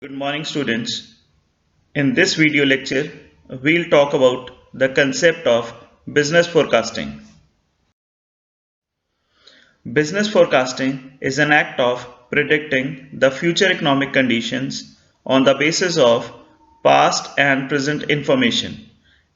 Good morning, students. In this video lecture, we'll talk about the concept of business forecasting. Business forecasting is an act of predicting the future economic conditions on the basis of past and present information.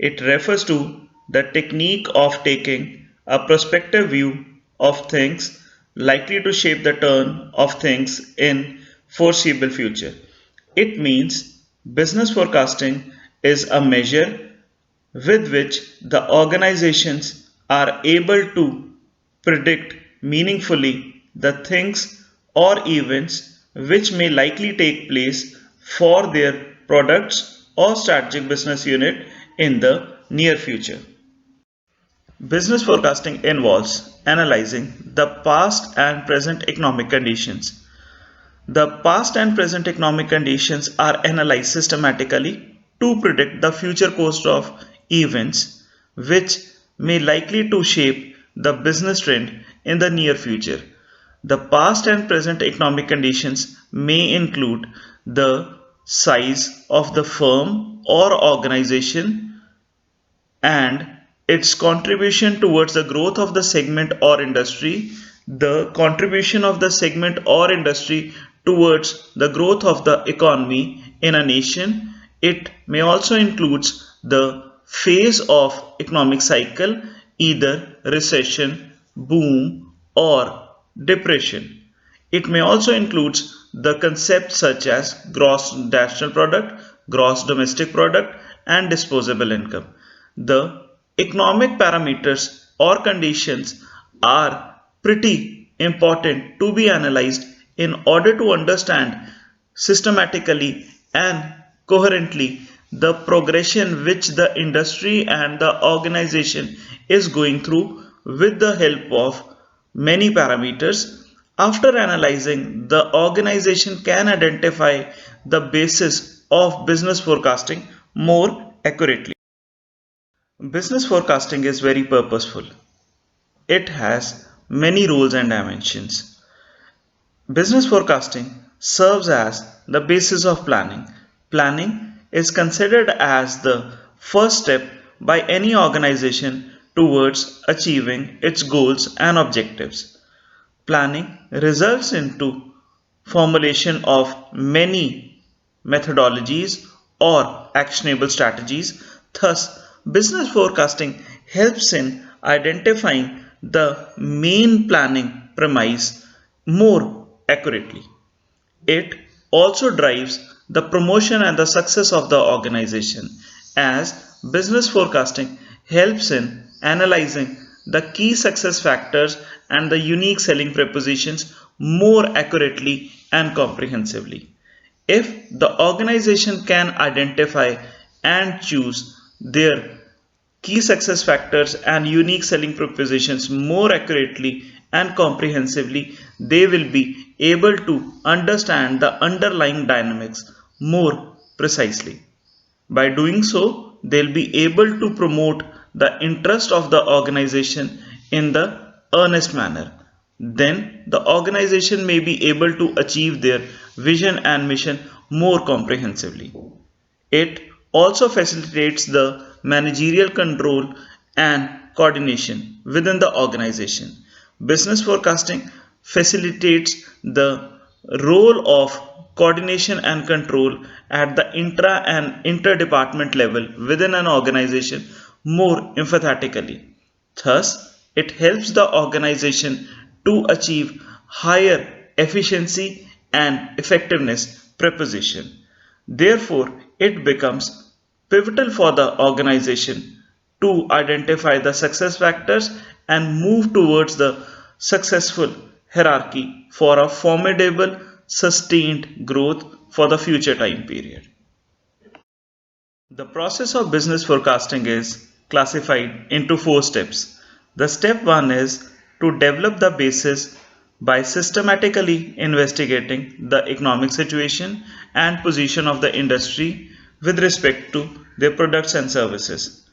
It refers to the technique of taking a prospective view of things likely to shape the turn of things in foreseeable future. It means business forecasting is a measure with which the organizations are able to predict meaningfully the things or events which may likely take place for their products or strategic business unit in the near future. Business forecasting involves analyzing the past and present economic conditions. The past and present economic conditions are analyzed systematically to predict the future course of events which may likely to shape the business trend in the near future. The past and present economic conditions may include the size of the firm or organization and its contribution towards the growth of the segment or industry, the contribution of the segment or industry towards the growth of the economy in a nation. It may also include the phase of economic cycle, either recession, boom, or depression. It may also include the concepts such as gross national product, gross domestic product, and disposable income. The economic parameters or conditions are pretty important to be analyzed in order to understand systematically and coherently the progression which the industry and the organization is going through with the help of many parameters. After analyzing, the organization can identify the basis of business forecasting more accurately. Business forecasting is very purposeful. It has many roles and dimensions. Business forecasting serves as the basis of planning. Planning is considered as the first step by any organization towards achieving its goals and objectives. Planning results into formulation of many methodologies or actionable strategies. Thus, business forecasting helps in identifying the main planning premise more accurately. It also drives the promotion and the success of the organization, as business forecasting helps in analyzing the key success factors and the unique selling propositions more accurately and comprehensively. If the organization can identify and choose their key success factors and unique selling propositions more accurately and comprehensively, they will be able to understand the underlying dynamics more precisely. By doing so, they'll be able to promote the interest of the organization in the earnest manner. Then the organization may be able to achieve their vision and mission more comprehensively. It also facilitates the managerial control and coordination within the organization. Business forecasting facilitates the role of coordination and control at the intra and interdepartment level within an organization more emphatically. Thus, it helps the organization to achieve higher efficiency and effectiveness preposition. Therefore, it becomes pivotal for the organization to identify the success factors and move towards the successful hierarchy for a formidable, sustained growth for the future time period. The process of business forecasting is classified into four steps. The step one is to develop the basis by systematically investigating the economic situation and position of the industry with respect to their products and services.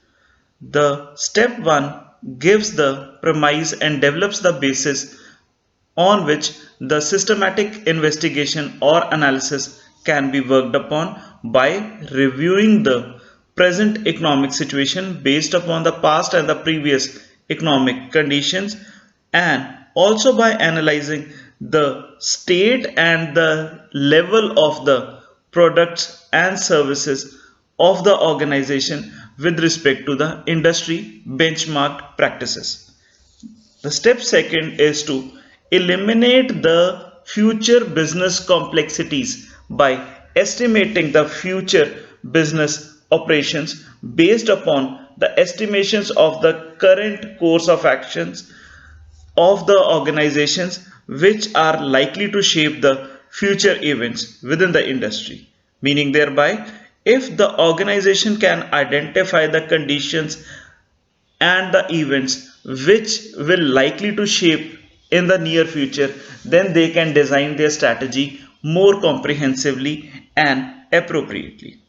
The step one gives the premise and develops the basis on which the systematic investigation or analysis can be worked upon by reviewing the present economic situation based upon the past and the previous economic conditions, and also by analyzing the state and the level of the products and services of the organization with respect to the industry benchmark practices. The step second is to eliminate the future business complexities by estimating the future business operations based upon the estimations of the current course of actions of the organizations which are likely to shape the future events within the industry. Meaning, thereby, if the organization can identify the conditions and the events which will likely to shape in the near future, then they can design their strategy more comprehensively and appropriately.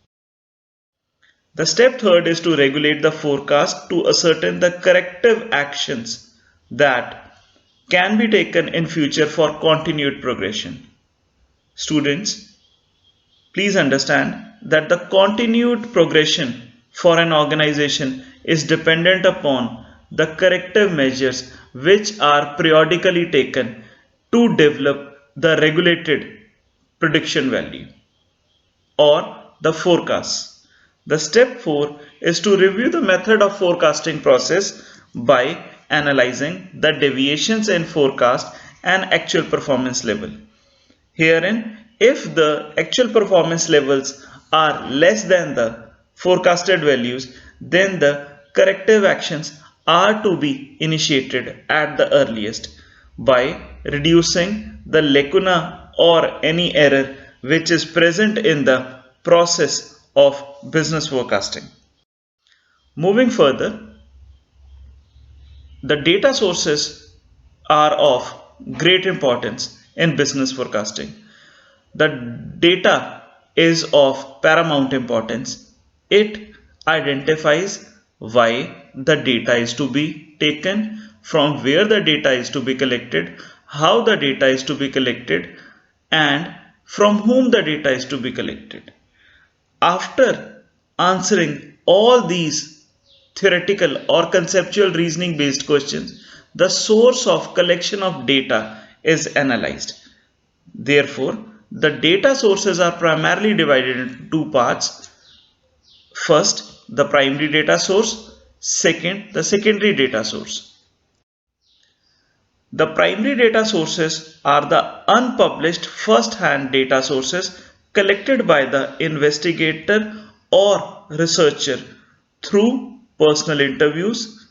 The step third is to regulate the forecast to ascertain the corrective actions that can be taken in future for continued progression. Students, please understand that the continued progression for an organization is dependent upon the corrective measures which are periodically taken to develop the regulated prediction value or the forecasts. The step 4 is to review the method of forecasting process by analyzing the deviations in forecast and actual performance level. Herein, if the actual performance levels are less than the forecasted values, then the corrective actions are to be initiated at the earliest by reducing the lacuna or any error which is present in the process of business forecasting. Moving further, the data sources are of great importance in business forecasting. The data is of paramount importance. It identifies why the data is to be taken, from where the data is to be collected, how the data is to be collected, and from whom the data is to be collected. After answering all these theoretical or conceptual reasoning based questions, the source of collection of data is analyzed. Therefore, the data sources are primarily divided into two parts. First, the primary data source. Second, the secondary data source. The primary data sources are the unpublished first-hand data sources collected by the investigator or researcher through personal interviews,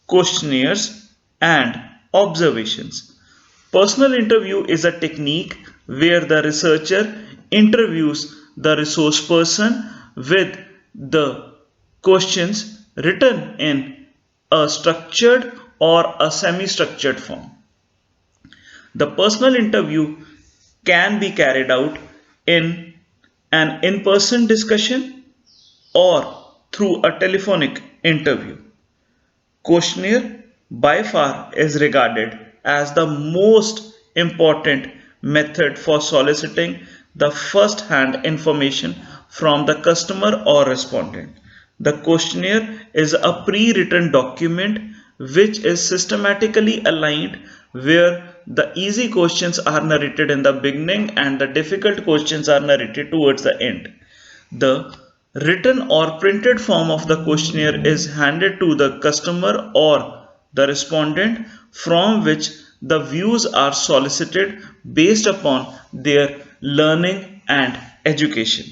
questionnaires, and observations. Personal interview is a technique where the researcher interviews the resource person with the questions written in a structured or a semi structured form. The personal interview can be carried out in an in person discussion or through a telephonic interview. Questionnaire by far is regarded as the most important method for soliciting the first hand information from the customer or respondent. The questionnaire is a pre written document which is systematically aligned, where the easy questions are narrated in the beginning and the difficult questions are narrated towards the end. The written or printed form of the questionnaire is handed to the customer or the respondent, from which the views are solicited based upon their learning and education.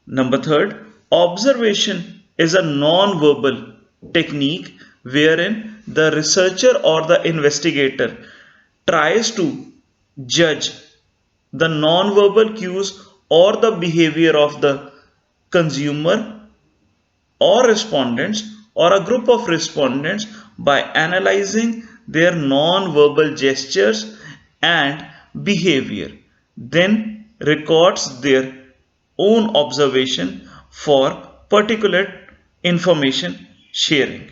Number third, observation is a non-verbal technique wherein the researcher or the investigator tries to judge the non-verbal cues or the behavior of the consumer or respondents or a group of respondents by analyzing their non-verbal gestures and behavior, then records their own observation for particular information sharing.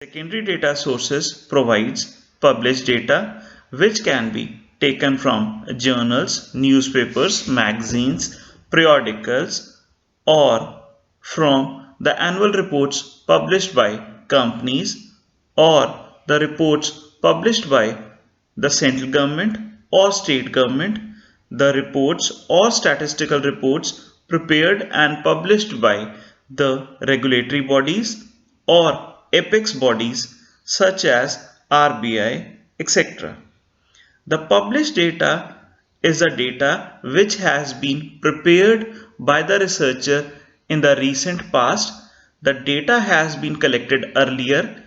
Secondary data sources provides published data which can be taken from journals, newspapers, magazines, periodicals, or from the annual reports published by companies or the reports published by the central government or state government, the reports or statistical reports prepared and published by the regulatory bodies or apex bodies such as RBI, etc. The published data is the data which has been prepared by the researcher in the recent past. The data has been collected earlier,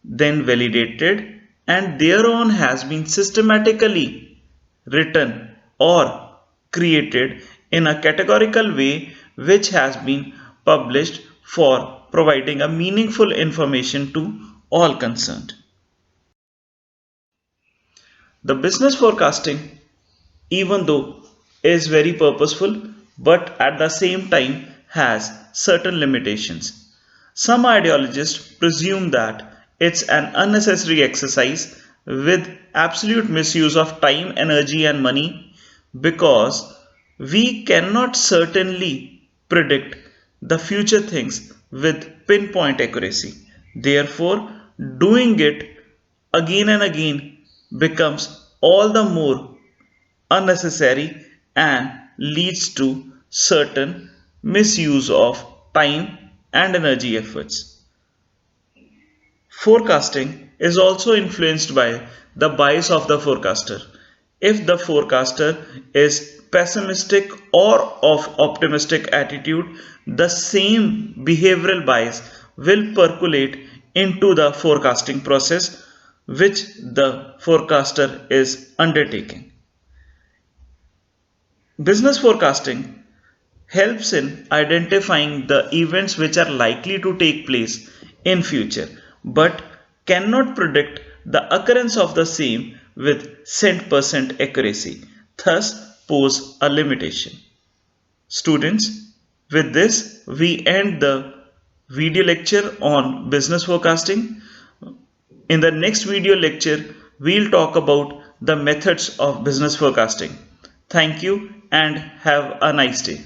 then validated, and thereon has been systematically written or created in a categorical way which has been published for providing a meaningful information to all concerned. The business forecasting, even though is very purposeful, but at the same time has certain limitations. Some ideologists presume that it's an unnecessary exercise with absolute misuse of time, energy, and money because we cannot certainly predict the future things with pinpoint accuracy. Therefore, doing it again and again becomes all the more unnecessary and leads to certain misuse of time and energy efforts. Forecasting is also influenced by the bias of the forecaster. If the forecaster is pessimistic or of optimistic attitude, the same behavioral bias will percolate into the forecasting process which the forecaster is undertaking. Business forecasting helps in identifying the events which are likely to take place in future but cannot predict the occurrence of the same with cent% accuracy, thus pose a limitation. Students, with this we end the video lecture on business forecasting. In the next video lecture, we'll talk about the methods of business forecasting. Thank you and have a nice day.